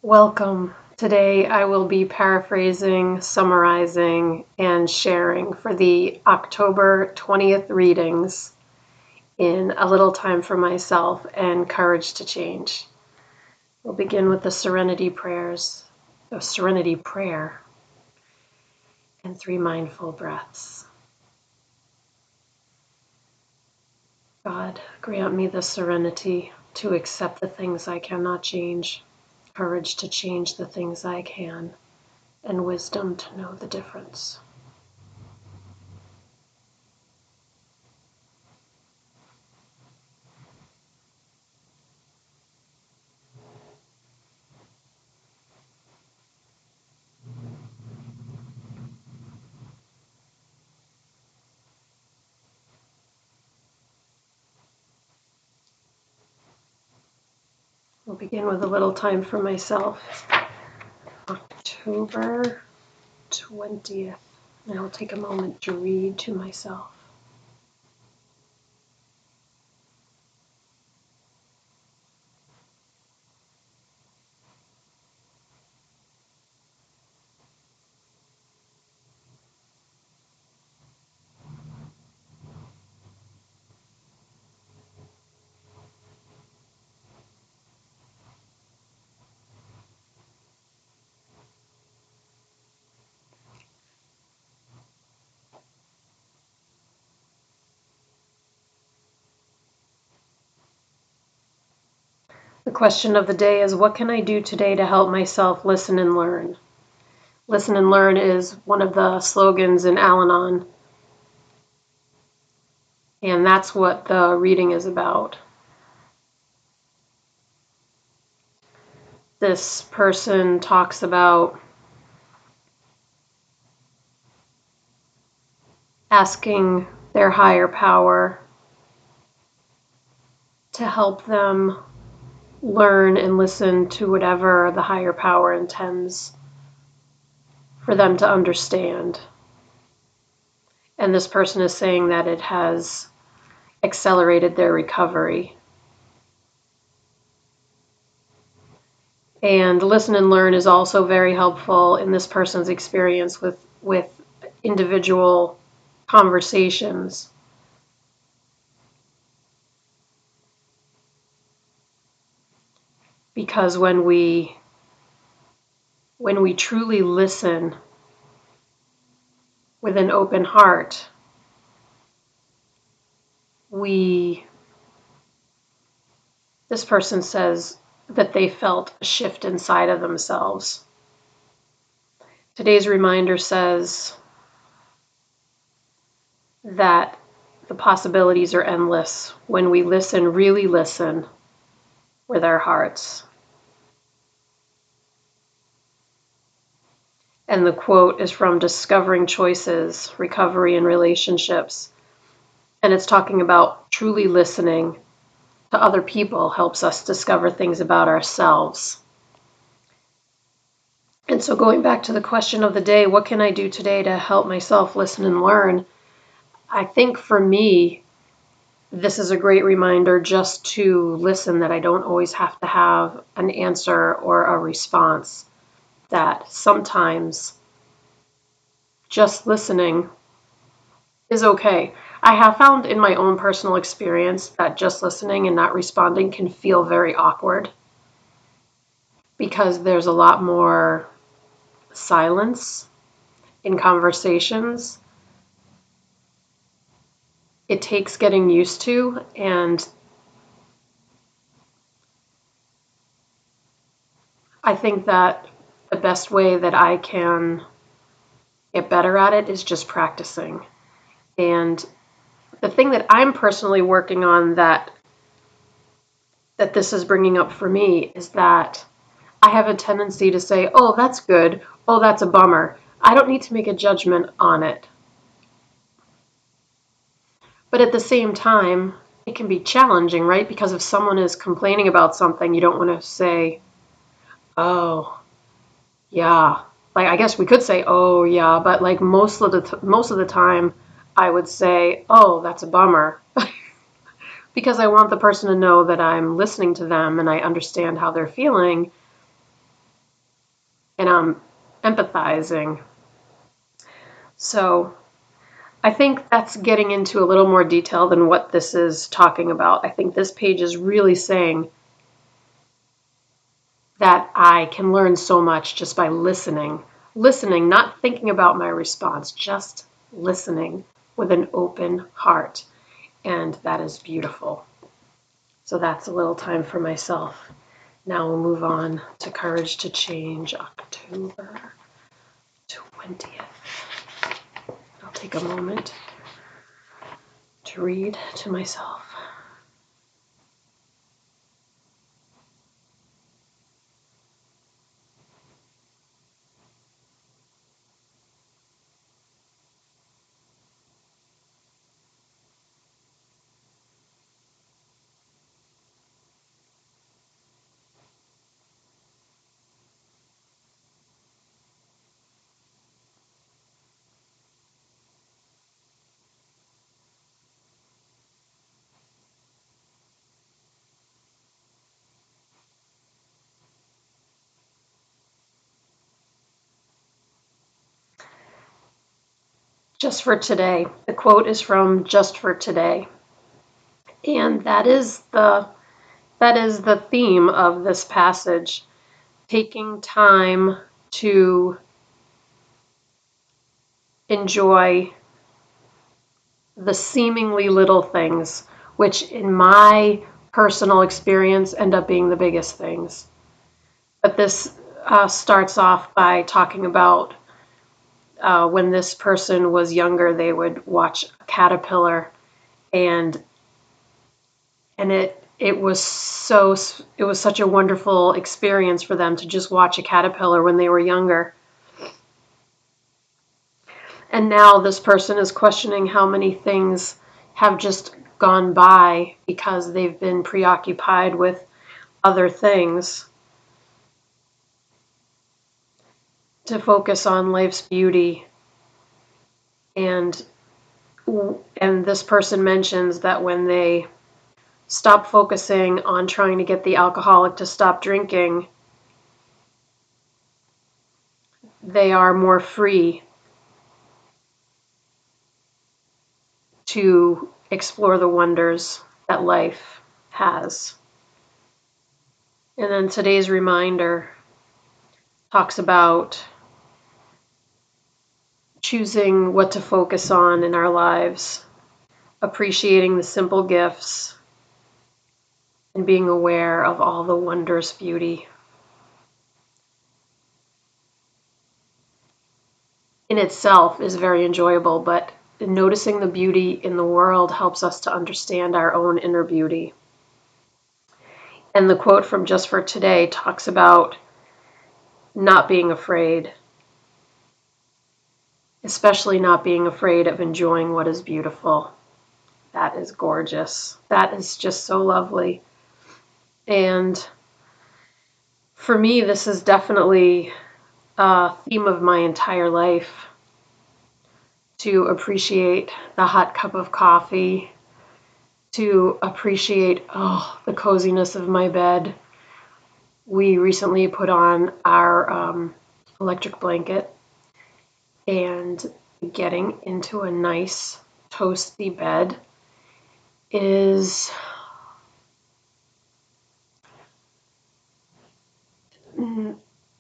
Welcome. Today I will be paraphrasing, summarizing, and sharing for the October 20th readings in A Little Time for Myself and Courage to Change. We'll begin with the Serenity Prayers, the Serenity Prayer, and 3 mindful breaths. God, grant me the serenity to accept the things I cannot change, courage to change the things I can, and wisdom to know the difference. We'll begin with a little time for myself. October 20th. And I'll take a moment to read to myself. The question of the day is, what can I do today to help myself listen and learn? Listen and learn is one of the slogans in Al-Anon, and that's what the reading is about. This person talks about asking their higher power to help them learn and listen to whatever the higher power intends for them to understand. And this person is saying that it has accelerated their recovery. And listen and learn is also very helpful in this person's experience with individual conversations. Because when we truly listen with an open heart, this person says that they felt a shift inside of themselves. Today's reminder says that the possibilities are endless when we listen, really listen with our hearts. And the quote is from Discovering Choices, Recovery and Relationships. And it's talking about truly listening to other people helps us discover things about ourselves. And so going back to the question of the day, what can I do today to help myself listen and learn? I think for me, this is a great reminder just to listen, that I don't always have to have an answer or a response, that sometimes just listening is okay. I have found in my own personal experience that just listening and not responding can feel very awkward because there's a lot more silence in conversations. It takes getting used to, and I think that the best way that I can get better at it is just practicing. And the thing that I'm personally working on that this is bringing up for me is that I have a tendency to say, oh, that's good. Oh, that's a bummer. I don't need to make a judgment on it. But at the same time, it can be challenging, right? Because if someone is complaining about something, you don't want to say, oh, yeah. Like, I guess we could say, oh, yeah, but like most of the time, I would say, oh, that's a bummer. Because I want the person to know that I'm listening to them and I understand how they're feeling. and I'm empathizing. So I think that's getting into a little more detail than what this is talking about. I think this page is really saying that I can learn so much just by listening. Listening, not thinking about my response, just listening with an open heart. And that is beautiful. So that's a little time for myself. Now we'll move on to Courage to Change, October 20th. I'll take a moment to read to myself. Just for today. The quote is from Just for Today. And that is the theme of this passage. Taking time to enjoy the seemingly little things, which in my personal experience end up being the biggest things. But this starts off by talking about when this person was younger, they would watch a caterpillar, and it was such a wonderful experience for them to just watch a caterpillar when they were younger. And now this person is questioning how many things have just gone by because they've been preoccupied with other things to focus on life's beauty. And and this person mentions that when they stop focusing on trying to get the alcoholic to stop drinking, they are more free to explore the wonders that life has. And then today's reminder talks about choosing what to focus on in our lives, appreciating the simple gifts, and being aware of all the wondrous beauty. In itself is very enjoyable, but noticing the beauty in the world helps us to understand our own inner beauty. And the quote from Just for Today talks about not being afraid, especially not being afraid of enjoying what is beautiful. That is gorgeous. That is just so lovely. And for me, this is definitely a theme of my entire life, to appreciate the hot cup of coffee, to appreciate the coziness of my bed. We recently put on our electric blanket, and getting into a nice toasty bed is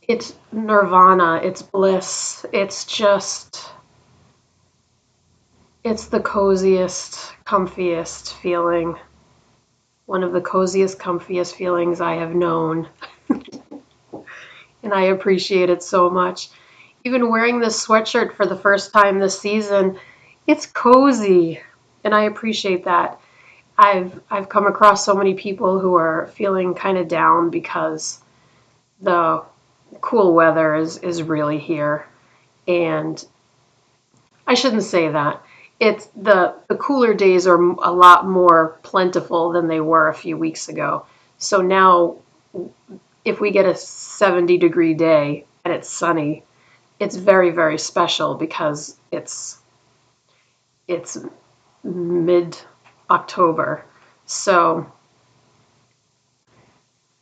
it's nirvana, it's bliss. It's the coziest, comfiest feeling. One of the coziest, comfiest feelings I have known. And I appreciate it so much. Even wearing this sweatshirt for the first time this season, it's cozy, and I appreciate that. I've come across so many people who are feeling kind of down because the cool weather is really here. And I shouldn't say that. It's the cooler days are a lot more plentiful than they were a few weeks ago. So now if we get a 70-degree day and it's sunny, it's very, very special because it's mid-October. So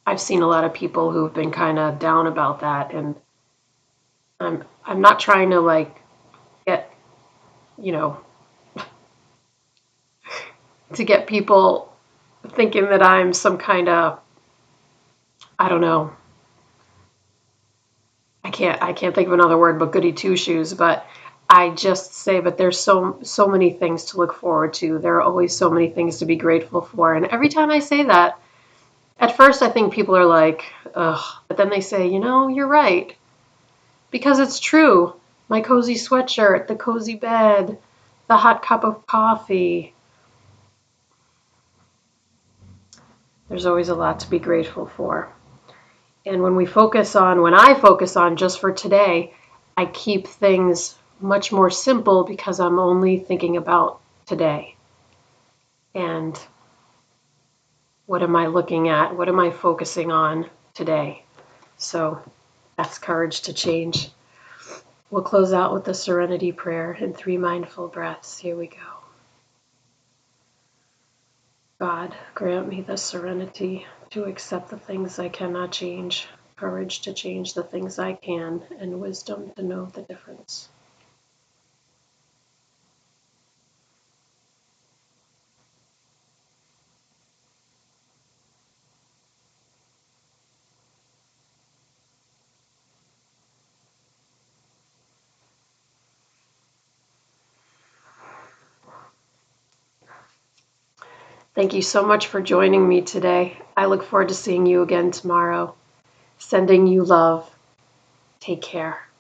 I've seen a lot of people who've been kind of down about that, and I'm not trying to like get, you know, to get people thinking that I'm some kind of, I don't know, I can't think of another word but goody two shoes, but I just say, but there's so many things to look forward to. There are always so many things to be grateful for. And every time I say that, at first I think people are like, ugh, but then they say, you're right. Because it's true. My cozy sweatshirt, the cozy bed, the hot cup of coffee. There's always a lot to be grateful for. And when I focus on just for today, I keep things much more simple because I'm only thinking about today. And what am I looking at? What am I focusing on today? So that's courage to change. We'll close out with the serenity prayer and 3 mindful breaths. Here we go. God, grant me the serenity to accept the things I cannot change, courage to change the things I can, and wisdom to know the difference. Thank you so much for joining me today. I look forward to seeing you again tomorrow. Sending you love. Take care.